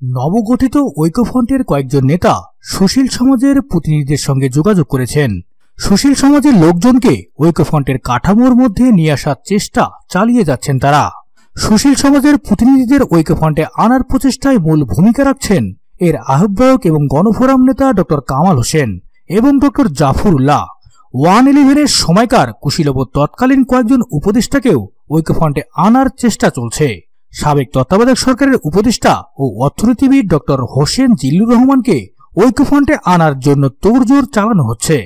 নবগঠিত ঐক্যফ্রন্টের কয়েকজন নেতা সুশীল সমাজের প্রতিনিধিদের সঙ্গে যোগাযোগ করেছেন। সুশীল সমাজের লোকজনকে ঐক্যফ্রন্টের কাঠামোর মধ্যে নিয়ে আসার চেষ্টা চালিয়ে যাচ্ছেন তারা। সুশীল সমাজের প্রতিনিধিদের ঐক্যফ্রন্টে আনার প্রচেষ্টায় মূল ভূমিকা রাখছেন এর আহ্বায়ক এবং গণফোরাম নেতা ড কামাল হোসেন এবং ড জাফরুল্লাহ। 111-এর সময়কার কুশীলব তৎকালীন কয়েকজন উপদেষ্টাকেও ঐক্যফ্রন্টে আনার চেষ্টা চলছে। সাবেক তত্ত্বাবধায়ক সরকারের উপদেষ্টা ও অর্থনীতিবিদ ড হোসেন জিল্লুর রহমানকে ঐক্যফ্রন্টে আনার জন্য তোড়জোড় চালানো হচ্ছে।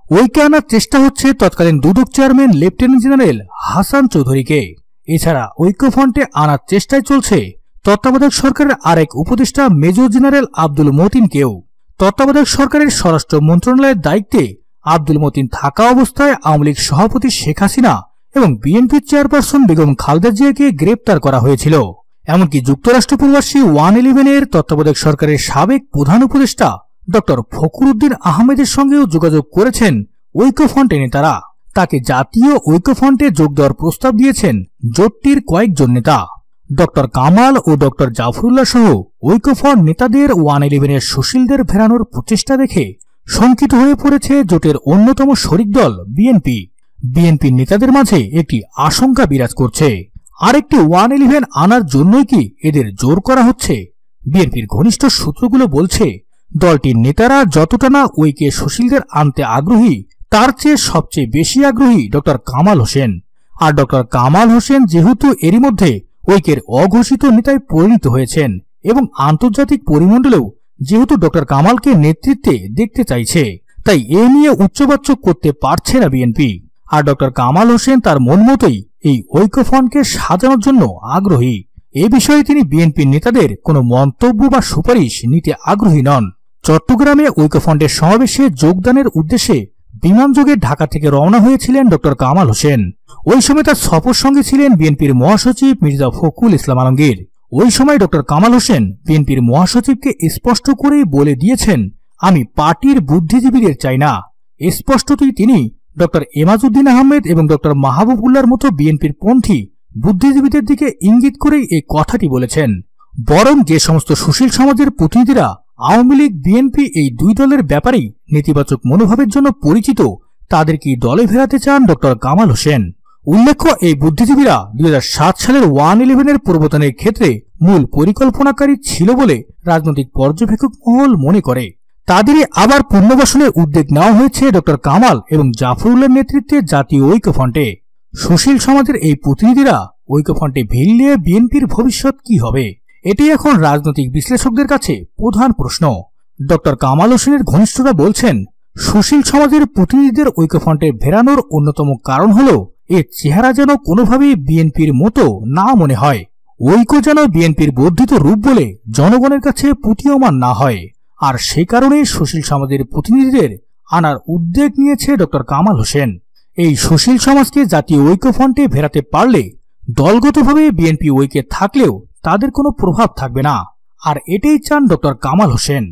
ঐক্যে আনার চেষ্টা হচ্ছে তৎকালীন দুদক চেয়ারম্যান লেফটেন্যান্ট জেনারেল হাসান চৌধুরীকে। এছাড়া ঐক্যফ্রন্টে আনার চেষ্টায় চলছে তত্ত্বাবধায়ক সরকারের আরেক উপদেষ্টা মেজর জেনারেল আব্দুল মতিনকেও। তত্ত্বাবধায়ক সরকারের স্বরাষ্ট্র মন্ত্রণালয়ের দায়িত্বে আব্দুল মতিন থাকা অবস্থায় আওয়ামী লীগ সভাপতি শেখ হাসিনা এবং বিএনপির চেয়ারপারসন বেগম খালেদা জিয়াকে গ্রেপ্তার করা হয়েছিল। এমনকি যুক্তরাষ্ট্র প্রবাসী 111-এর তত্ত্বাবধায়ক সরকারের সাবেক প্রধান উপদেষ্টা ড ফখরুদ্দিন আহমেদের সঙ্গেও যোগাযোগ করেছেন ঐক্যফ্রন্টের নেতারা। তাকে জাতীয় ঐক্যফ্রন্টে যোগ দেওয়ার প্রস্তাব দিয়েছেন জোটটির কয়েকজন নেতা। ড কামাল ও ড জাফরুল্লাহ সহ ঐক্যফ্রন্ট নেতাদের 111-এর সুশীলদের ফেরানোর প্রচেষ্টা দেখে শঙ্কিত হয়ে পড়েছে জোটের অন্যতম শরিক দল বিএনপি। বিএনপির নেতাদের মাঝে একটি আশঙ্কা বিরাজ করছে, আরেকটি 111 আনার জন্যই কি এদের জোর করা হচ্ছে। বিএনপির ঘনিষ্ঠ সূত্রগুলো বলছে, দলটির নেতারা যতটা না ঐক্যে সুশীলদের আনতে আগ্রহী, তার চেয়ে সবচেয়ে বেশি আগ্রহী ড কামাল হোসেন। আর ড কামাল হোসেন যেহেতু এরই মধ্যে ঐক্যের অঘোষিত নেতায় পরিণত হয়েছেন এবং আন্তর্জাতিক পরিমণ্ডলেও যেহেতু ড কামালকে নেতৃত্বে দেখতে চাইছে, তাই এ নিয়ে উচ্চবাচ্য করতে পারছে না বিএনপি। আর ড কামাল হোসেন তার মন মতোই এই ঐক্যফ্রন্টকে সাজানোর জন্য আগ্রহী। এ বিষয়ে তিনি বিএনপির নেতাদের কোনো মন্তব্য বা সুপারিশ নিতে আগ্রহী নন। চট্টগ্রামে ঐক্যফ্রন্টের সমাবেশে যোগদানের উদ্দেশ্যে বিমানযোগে ঢাকা থেকে রওনা হয়েছিলেন ড কামাল হোসেন। ওই সময় তার সফর সঙ্গে ছিলেন বিএনপির মহাসচিব মির্জা ফখরুল ইসলাম আলমগীর। ওই সময় ড কামাল হোসেন বিএনপির মহাসচিবকে স্পষ্ট করেই বলে দিয়েছেন, আমি পার্টির বুদ্ধিজীবীদের চাই না। স্পষ্টতই তিনি ড এমাজউদ্দিন আহমেদ এবং ড মাহবুবুল্লাহর মতো বিএনপির পন্থী বুদ্ধিজীবীদের দিকে ইঙ্গিত করেই এই কথাটি বলেছেন। বরং যে সমস্ত সুশীল সমাজের প্রতিনিধিরা আওয়ামী লীগ বিএনপি এই দুই দলের ব্যাপারেই নেতিবাচক মনোভাবের জন্য পরিচিত, তাদেরকে দলে ফেরাতে চান ড কামাল হোসেন। উল্লেখ্য, এই বুদ্ধিজীবীরা 2007 সালের 111-এর প্রবর্তনের ক্ষেত্রে মূল পরিকল্পনাকারী ছিল বলে রাজনৈতিক পর্যবেক্ষক মহল মনে করে। তাদেরই আবার পুনর্বাসনের উদ্যোগ নেওয়া হয়েছে ড কামাল এবং জাফরুল্লাহর নেতৃত্বে জাতীয় ঐক্যফ্রন্টে। সুশীল সমাজের এই প্রতিনিধিরা ঐক্যফ্রন্টে ভিড়লে বিএনপির ভবিষ্যৎ কি হবে, এটি এখন রাজনৈতিক বিশ্লেষকদের কাছে প্রধান প্রশ্ন। ড কামাল হোসেনের ঘনিষ্ঠরা বলছেন, সুশীল সমাজের প্রতিনিধিদের ঐক্যফ্রন্টে ফেরানোর অন্যতম কারণ হল এর চেহারা যেন কোনোভাবেই বিএনপির মতো না মনে হয়। ঐক্য যেন বিএনপির বর্ধিত রূপ বলে জনগণের কাছে প্রতীয়মান না হয়। আর সে কারণেই সুশীল সমাজের প্রতিনিধিদের আনার উদ্যোগ নিয়েছে ড কামাল হোসেন। এই সুশীল সমাজকে জাতীয় ঐক্যফ্রন্টে ফেরাতে পারলে দলগতভাবে বিএনপি ঐক্যে থাকলেও তাদের কোনো প্রভাব থাকবে না। আর এটাই চান ড কামাল হোসেন।